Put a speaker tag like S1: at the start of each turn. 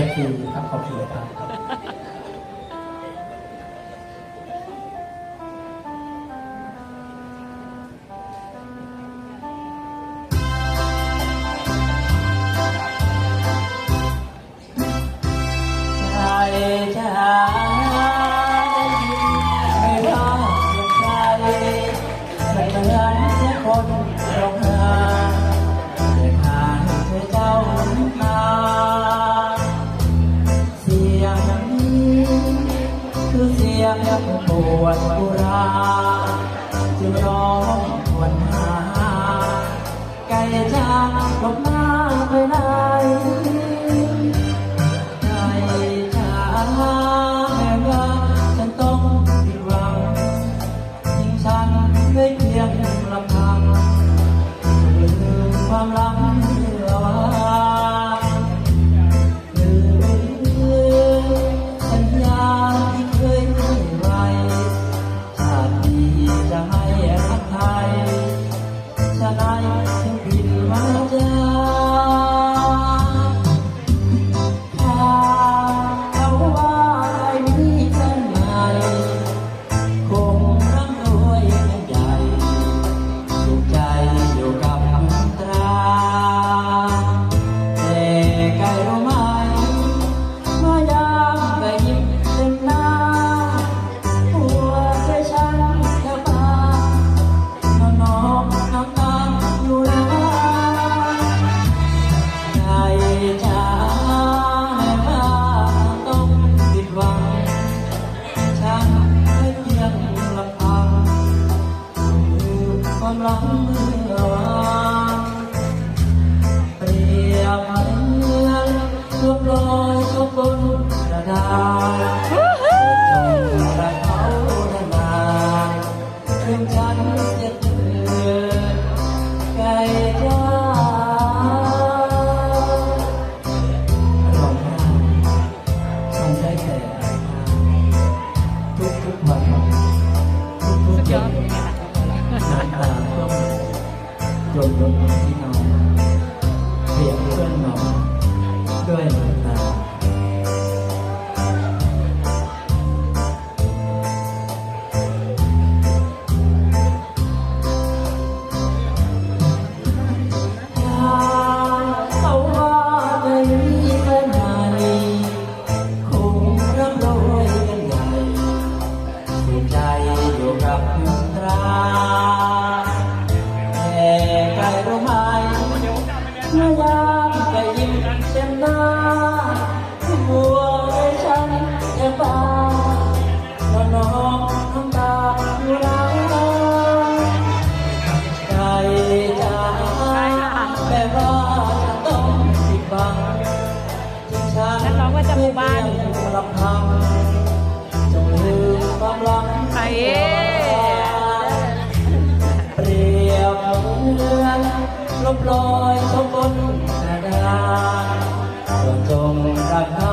S1: FT ครับขอบคุณครับคนร้องไห้เดินทางเธอเจ้ามาเสียงนี้คือเสียงปวดอุราจึงร้องวันหาไก่จ้างลบหน้าไปไหนไก่จ้าแม่ว่าฉันต้องผิดหวังทิ้งฉันไว้เพียงลำพังความรักเมื่อวานสัญญาที่เคยให้ไว้ชาตินี้จะให้รักไทยชะไหนถึงผิดวาจาเขาว่าไอ้นี่เป็นไงคงร่ำรวยเป็นใหญ่สุขใจอยู่กับความรักเมื่อวานเปรียบเหมือนรูปลอยชมบนกระดาษจงรักเขานานๆถึงฉันจะเตือนไก่จ้าร้องไห้ฉันได้แต่ทุกวันทุกวันน้ำตาต้องหยดลงที่นอนเปียกเพื่อนนอนด้วยน้ำตาเขาว่าไม่มีแฟนใหม่คงร่ำรวยกันใหญ่สุขใจอยู่กับเพื่อนรักไก่รู้ไหมเมื่อยามไก่ยิ้มเต็มหน้าหัวใจฉันจะบ้าแล้วน้องน้ำตาอยู่ไหนไก่จ๋าแม่ว่าจะต้องปิดบังจึงฉันไม่เพียงลำพังจงลืมความรักเปรียบเหมือนลบลอยชมบนกระดาษจงรักเขา